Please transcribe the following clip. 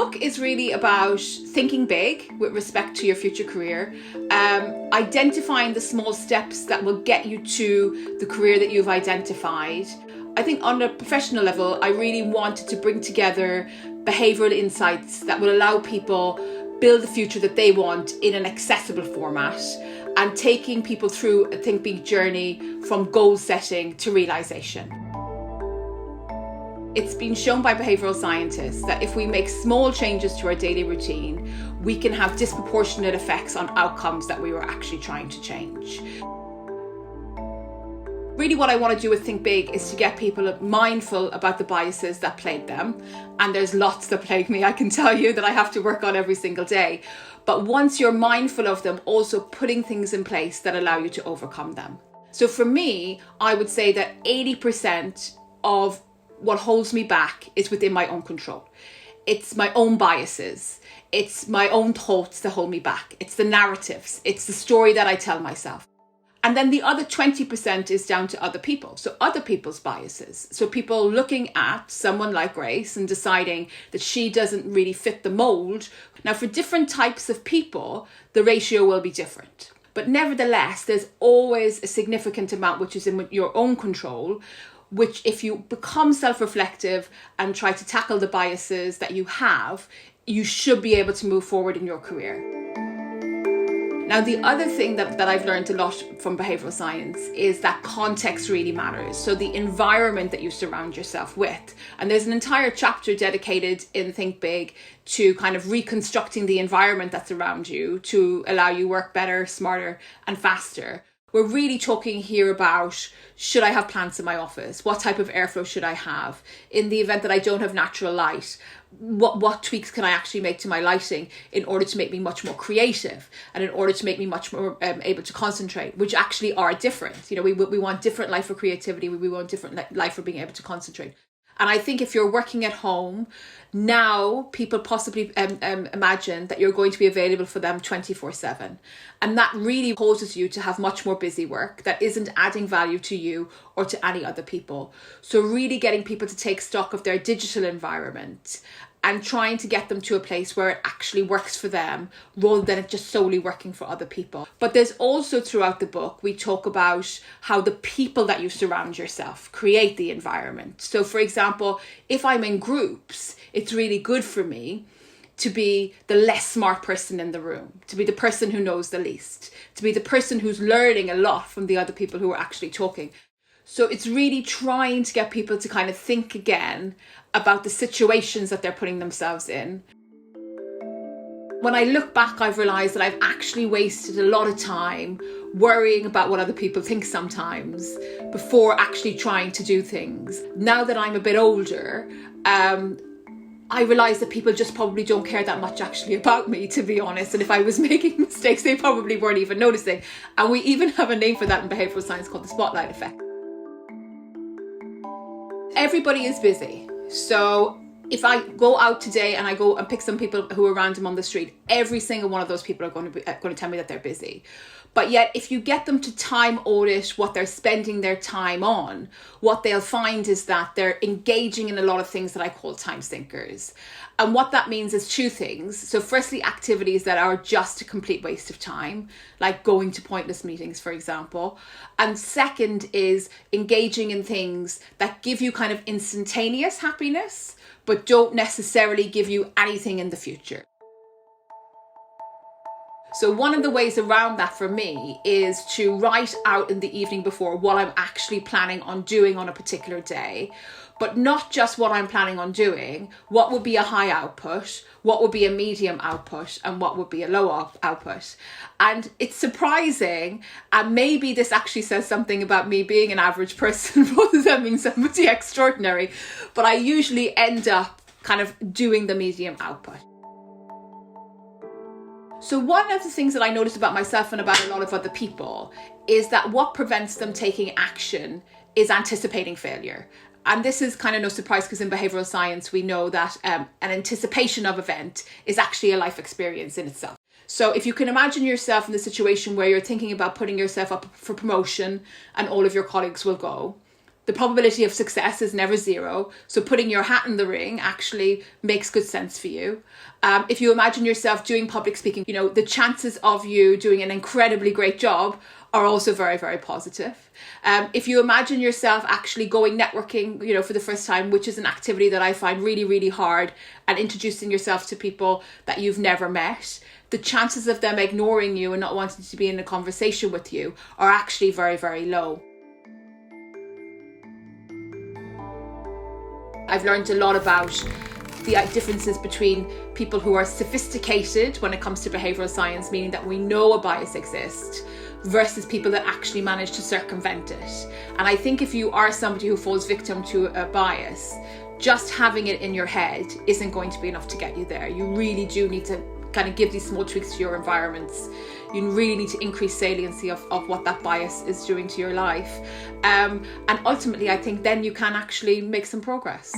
book is really about thinking big with respect to your future career, identifying the small steps that will get you to the career that you've identified. I think on a professional level, I really wanted to bring together behavioural insights that will allow people build the future that they want in an accessible format, and taking people through a think big journey from goal setting to realisation. It's been shown by behavioural scientists that if we make small changes to our daily routine, we can have disproportionate effects on outcomes that we were actually trying to change. Really what I want to do with Think Big is to get people mindful about the biases that plague them. And there's lots that plague me, I can tell you, that I have to work on every single day. But once you're mindful of them, also putting things in place that allow you to overcome them. So for me, I would say that 80% of what holds me back is within my own control. It's my own biases. It's my own thoughts that hold me back. It's the narratives. It's the story that I tell myself. And then the other 20% is down to other people. So other people's biases. So people looking at someone like Grace and deciding that she doesn't really fit the mold. Now, for different types of people, the ratio will be different. But nevertheless, there's always a significant amount which is in your own control, which if you become self-reflective and try to tackle the biases that you have, you should be able to move forward in your career. Now, the other thing that I've learned a lot from behavioural science is that context really matters. So the environment that you surround yourself with. And there's an entire chapter dedicated in Think Big to kind of reconstructing the environment that's around you to allow you work better, smarter and faster. We're really talking here about, should I have plants in my office? What type of airflow should I have? In the event that I don't have natural light, what tweaks can I actually make to my lighting in order to make me much more creative and in order to make me much more able to concentrate, which actually are different. You know, we want different life for creativity. We want different life for being able to concentrate. And I think if you're working at home, now people possibly imagine that you're going to be available for them 24/7. And that really causes you to have much more busy work that isn't adding value to you or to any other people. So really getting people to take stock of their digital environment and trying to get them to a place where it actually works for them rather than it just solely working for other people. But there's also, throughout the book, we talk about how the people that you surround yourself create the environment. So for example, if I'm in groups, it's really good for me to be the less smart person in the room, to be the person who knows the least, to be the person who's learning a lot from the other people who are actually talking. So it's really trying to get people to kind of think again about the situations that they're putting themselves in. When I look back, I've realised that I've actually wasted a lot of time worrying about what other people think sometimes before actually trying to do things. Now that I'm a bit older, I realise that people just probably don't care that much actually about me, to be honest. And if I was making mistakes, they probably weren't even noticing. And we even have a name for that in behavioural science called the spotlight effect. Everybody is busy. So if I go out today and I go and pick some people who are random on the street, every single one of those people are going to tell me that they're busy. But yet, if you get them to time audit what they're spending their time on, what they'll find is that they're engaging in a lot of things that I call time sinkers. And what that means is two things. So firstly, activities that are just a complete waste of time, like going to pointless meetings, for example. And second is engaging in things that give you kind of instantaneous happiness, but don't necessarily give you anything in the future. So one of the ways around that for me is to write out in the evening before what I'm actually planning on doing on a particular day, but not just what I'm planning on doing, what would be a high output, what would be a medium output, and what would be a low output. And it's surprising, and maybe this actually says something about me being an average person rather than being somebody extraordinary, but I usually end up kind of doing the medium output. So one of the things that I noticed about myself and about a lot of other people is that what prevents them taking action is anticipating failure. And this is kind of no surprise because in behavioural science, we know that an anticipation of event is actually a life experience in itself. So if you can imagine yourself in the situation where you're thinking about putting yourself up for promotion and all of your colleagues will go, The probability of success is never zero. So putting your hat in the ring actually makes good sense for you. If you imagine yourself doing public speaking, the chances of you doing an incredibly great job are also very, very positive. If you imagine yourself actually going networking, for the first time, which is an activity that I find really, really hard, and introducing yourself to people that you've never met, the chances of them ignoring you and not wanting to be in a conversation with you are actually very, very low. I've learned a lot about the differences between people who are sophisticated when it comes to behavioural science, meaning that we know a bias exists, versus people that actually manage to circumvent it. And I think if you are somebody who falls victim to a bias, just having it in your head isn't going to be enough to get you there. You really do need to kind of give these small tweaks to your environments. You really need to increase saliency of what that bias is doing to your life. And ultimately, I think then you can actually make some progress.